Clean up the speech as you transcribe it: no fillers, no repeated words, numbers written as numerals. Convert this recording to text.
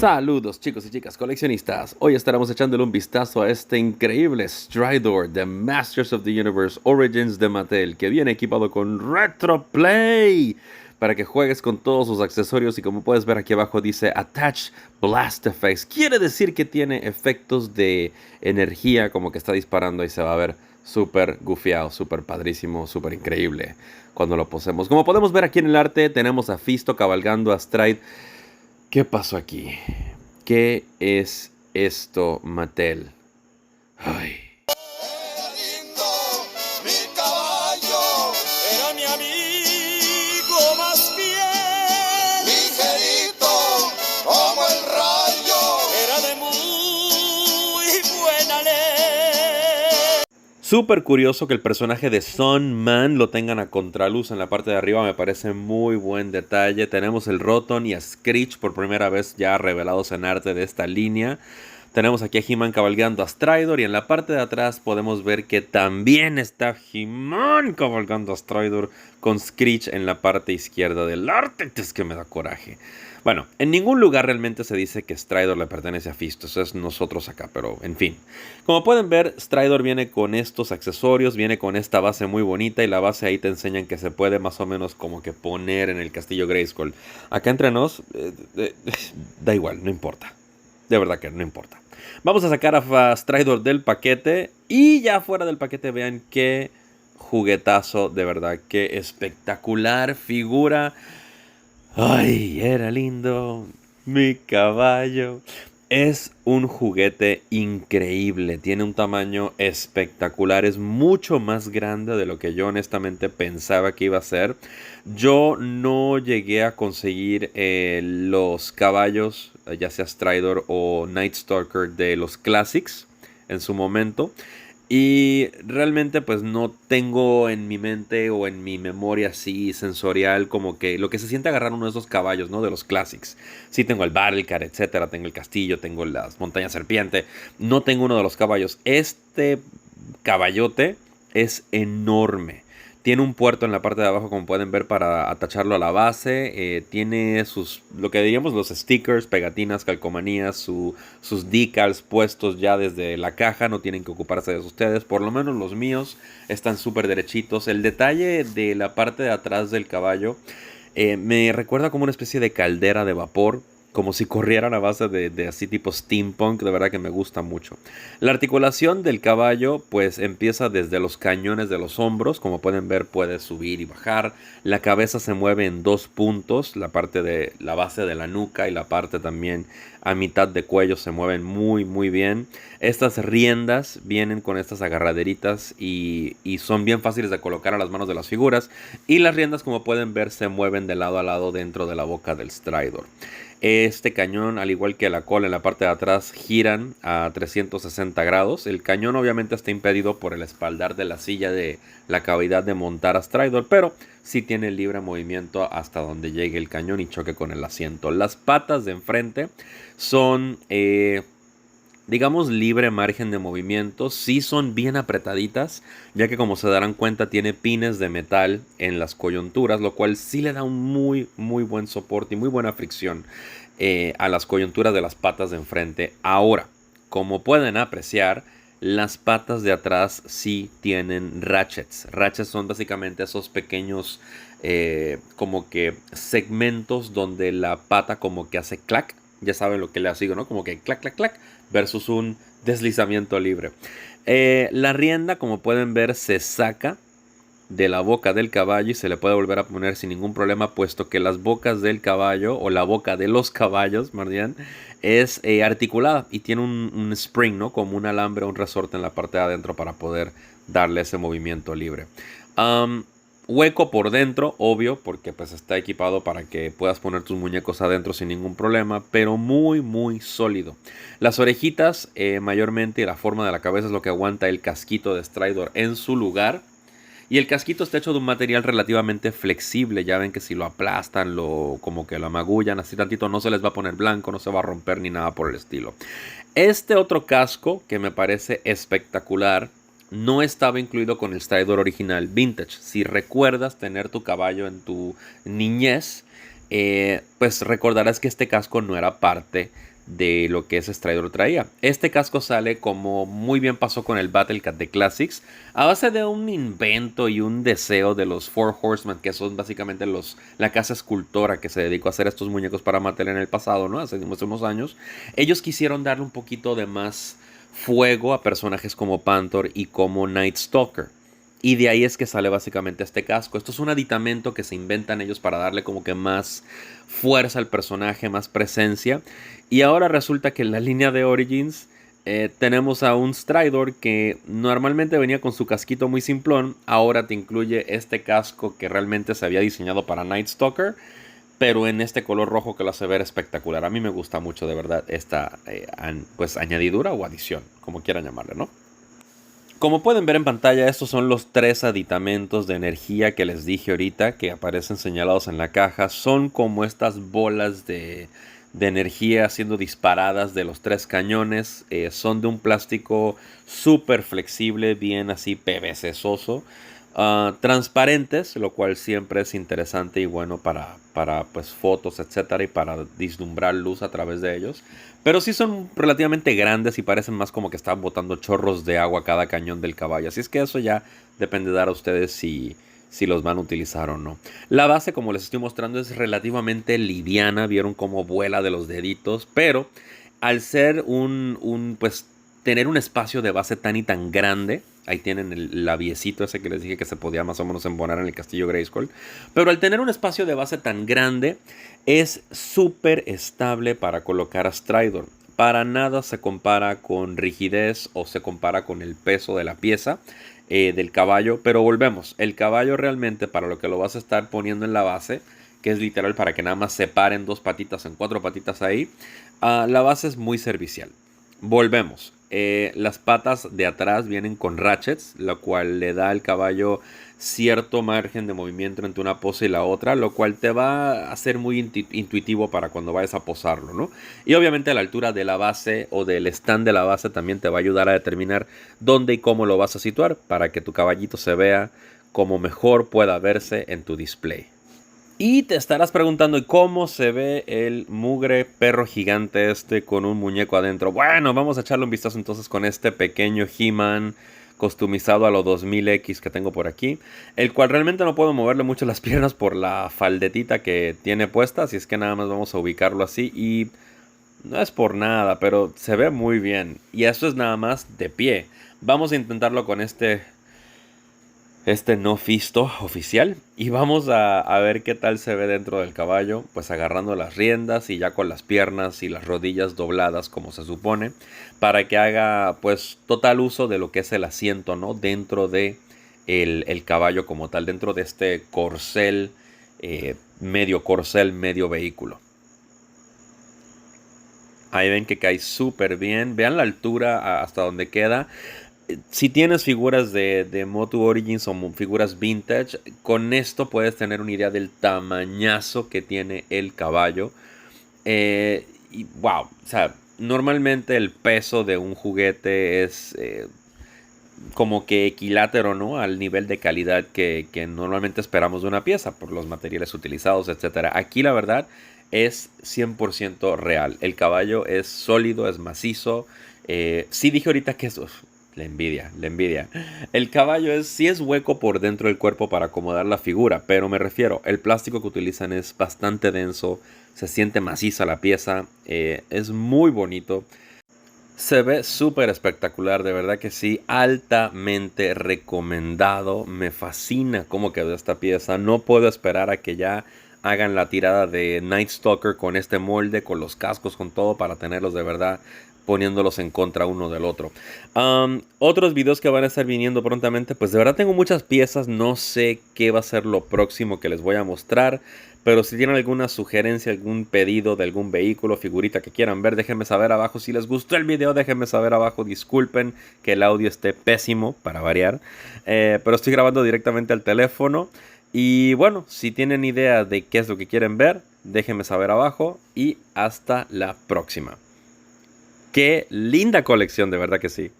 Saludos chicos y chicas coleccionistas, hoy estaremos echándole un vistazo a este increíble Stridor de Masters of the Universe Origins de Mattel, que viene equipado con Retroplay para que juegues con todos sus accesorios, y como puedes ver aquí abajo dice Attach Blast Effects, quiere decir que tiene efectos de energía, como que está disparando y se va a ver súper gufiado, súper padrísimo, súper increíble cuando lo posemos. Como podemos ver aquí en el arte tenemos a Fisto cabalgando a Stride. ¿Qué pasó aquí? ¿Qué es esto, Mattel? Ay. Era lindo, mi caballo, era mi amigo más fiel, ligerito como el rayo, era de muy buena ley. Súper curioso que el personaje de Sun Man lo tengan a contraluz en la parte de arriba, me parece muy buen detalle. Tenemos el Rotom y a Screech por primera vez ya revelados en arte de esta línea. Tenemos aquí a He-Man cabalgando a Stridor, y en la parte de atrás podemos ver que también está He-Man cabalgando a Stridor con Screech en la parte izquierda del arte. Es que me da coraje. Bueno, en ningún lugar realmente se dice que Stridor le pertenece a Fisto, eso es nosotros acá, pero en fin. Como pueden ver, Stridor viene con estos accesorios, viene con esta base muy bonita, y la base ahí te enseñan que se puede más o menos como que poner en el castillo Grayskull. Acá entre nos, da igual, no importa. De verdad que no importa. Vamos a sacar a Stridor del paquete, y ya fuera del paquete vean qué juguetazo, de verdad, qué espectacular figura. Ay, era lindo, mi caballo. Es un juguete increíble, tiene un tamaño espectacular, es mucho más grande de lo que yo honestamente pensaba que iba a ser. Yo no llegué a conseguir los caballos, ya sea Stridor o Night Stalker de los Classics en su momento. Y realmente pues no tengo en mi mente o en mi memoria así sensorial como que lo que se siente agarrar uno de esos caballos, ¿no? De los Classics. Sí tengo el Battlecar, etcétera, tengo el castillo, tengo las montañas serpiente. No tengo uno de los caballos. Este caballote es enorme. Tiene un puerto en la parte de abajo, como pueden ver, para atacharlo a la base. Tiene lo que diríamos los stickers, pegatinas, calcomanías, sus decals puestos ya desde la caja. No tienen que ocuparse de eso ustedes. Por lo menos los míos están súper derechitos. El detalle de la parte de atrás del caballo me recuerda como una especie de caldera de vapor, como si corrieran a base de así tipo steampunk. De verdad que me gusta mucho. La articulación del caballo pues empieza desde los cañones de los hombros. Como pueden ver, puede subir y bajar. La cabeza se mueve en dos puntos. La parte de la base de la nuca y la parte también a mitad de cuello se mueven muy muy bien. Estas riendas vienen con estas agarraderitas y son bien fáciles de colocar a las manos de las figuras. Y las riendas, como pueden ver, se mueven de lado a lado dentro de la boca del Stridor. Este cañón, al igual que la cola en la parte de atrás, giran a 360 grados. El cañón obviamente está impedido por el espaldar de la silla de la cavidad de montar a Stridor, pero sí tiene libre movimiento hasta donde llegue el cañón y choque con el asiento. Las patas de enfrente son, digamos, libre margen de movimiento. Sí son bien apretaditas, ya que como se darán cuenta tiene pines de metal en las coyunturas, lo cual sí le da un muy muy buen soporte y muy buena fricción a las coyunturas de las patas de enfrente. Ahora, como pueden apreciar, las patas de atrás sí tienen ratchets. Ratchets son básicamente esos pequeños como que segmentos donde la pata como que hace clac. Ya saben lo que le digo, ¿no? Como que clac, clac, clac, versus un deslizamiento libre. La rienda, como pueden ver, se saca de la boca del caballo y se le puede volver a poner sin ningún problema, puesto que las bocas del caballo, o la boca de los caballos, más bien, es articulada y tiene un spring, ¿no? Como un alambre, un resorte en la parte de adentro para poder darle ese movimiento libre. Hueco por dentro, obvio, porque pues está equipado para que puedas poner tus muñecos adentro sin ningún problema, pero muy muy sólido. Las orejitas, mayormente, y la forma de la cabeza es lo que aguanta el casquito de Stridor en su lugar. Y el casquito está hecho de un material relativamente flexible. Ya ven que si lo aplastan, como que lo amagullan así tantito, no se les va a poner blanco, no se va a romper ni nada por el estilo. Este otro casco, que me parece espectacular, no estaba incluido con el Stridor original Vintage. Si recuerdas tener tu caballo en tu niñez, pues recordarás que este casco no era parte de lo que ese Strider traía. Este casco sale, como muy bien pasó con el Battle Cat de Classics, a base de un invento y un deseo de los Four Horsemen, que son básicamente la casa escultora que se dedicó a hacer estos muñecos para Mattel en el pasado, ¿no? Hace unos años. Ellos quisieron darle un poquito de más fuego a personajes como Panther y como Night Stalker. Y de ahí es que sale básicamente este casco. Esto es un aditamento que se inventan ellos para darle como que más fuerza al personaje, más presencia. Y ahora resulta que en la línea de Origins tenemos a un Stridor que normalmente venía con su casquito muy simplón. Ahora te incluye este casco que realmente se había diseñado para Night Stalker, pero en este color rojo que lo hace ver espectacular. A mí me gusta mucho de verdad esta pues añadidura o adición, como quieran llamarle, ¿no? Como pueden ver en pantalla, estos son los 3 aditamentos de energía que les dije ahorita, que aparecen señalados en la caja. Son como estas bolas de energía siendo disparadas de los 3 cañones. Son de un plástico súper flexible, bien así PVC-soso. Transparentes, lo cual siempre es interesante y bueno para pues, fotos, etcétera, y para vislumbrar luz a través de ellos. Pero sí son relativamente grandes y parecen más como que están botando chorros de agua cada cañón del caballo. Así es que eso ya depende de dar a ustedes si los van a utilizar o no. La base, como les estoy mostrando, es relativamente liviana. Vieron cómo vuela de los deditos. Pero al ser pues tener un espacio de base tan y tan grande. Ahí tienen el labiecito ese que les dije que se podía más o menos embonar en el castillo Grayskull. Pero al tener un espacio de base tan grande, es súper estable para colocar a Stridor. Para nada se compara con rigidez o se compara con el peso de la pieza del caballo. Pero volvemos, el caballo realmente para lo que lo vas a estar poniendo en la base, que es literal para que nada más se paren 2 patitas en 4 patitas ahí, la base es muy servicial. Volvemos. Las patas de atrás vienen con ratchets, lo cual le da al caballo cierto margen de movimiento entre una pose y la otra, lo cual te va a ser muy intuitivo para cuando vayas a posarlo, ¿no? Y obviamente la altura de la base o del stand de la base también te va a ayudar a determinar dónde y cómo lo vas a situar para que tu caballito se vea como mejor pueda verse en tu display. Y te estarás preguntando, ¿y cómo se ve el mugre perro gigante este con un muñeco adentro? Bueno, vamos a echarle un vistazo entonces con este pequeño He-Man customizado a lo 2000X que tengo por aquí. El cual realmente no puedo moverle mucho las piernas por la faldetita que tiene puesta. Así es que nada más vamos a ubicarlo así y no es por nada, pero se ve muy bien. Y eso es nada más de pie. Vamos a intentarlo con este no fisto oficial y vamos a ver qué tal se ve dentro del caballo, pues agarrando las riendas y ya con las piernas y las rodillas dobladas como se supone, para que haga pues total uso de lo que es el asiento, ¿no? Dentro de el caballo como tal, dentro de este corcel, medio vehículo. Ahí ven que cae súper bien, vean la altura hasta donde queda. Si tienes figuras de Motu Origins o figuras vintage, con esto puedes tener una idea del tamañazo que tiene el caballo. Y wow, o sea, normalmente el peso de un juguete es como que equilátero, ¿no? Al nivel de calidad que normalmente esperamos de una pieza por los materiales utilizados, etcétera. Aquí la verdad es 100% real. El caballo es sólido, es macizo. Sí dije ahorita que eso... La envidia. El caballo sí es hueco por dentro del cuerpo para acomodar la figura, pero me refiero, el plástico que utilizan es bastante denso, se siente maciza la pieza, es muy bonito, se ve súper espectacular, de verdad que sí, altamente recomendado, me fascina cómo quedó esta pieza, no puedo esperar a que ya hagan la tirada de Night Stalker con este molde, con los cascos, con todo, para tenerlos de verdad poniéndolos en contra uno del otro. Otros videos que van a estar viniendo prontamente, pues de verdad tengo muchas piezas, no sé qué va a ser lo próximo que les voy a mostrar, pero si tienen alguna sugerencia, algún pedido de algún vehículo, figurita que quieran ver, déjenme saber abajo. Si les gustó el video, déjenme saber abajo. Disculpen que el audio esté pésimo, para variar, pero estoy grabando directamente al teléfono. Y bueno, si tienen idea de qué es lo que quieren ver, déjenme saber abajo y hasta la próxima. Qué linda colección, de verdad que sí.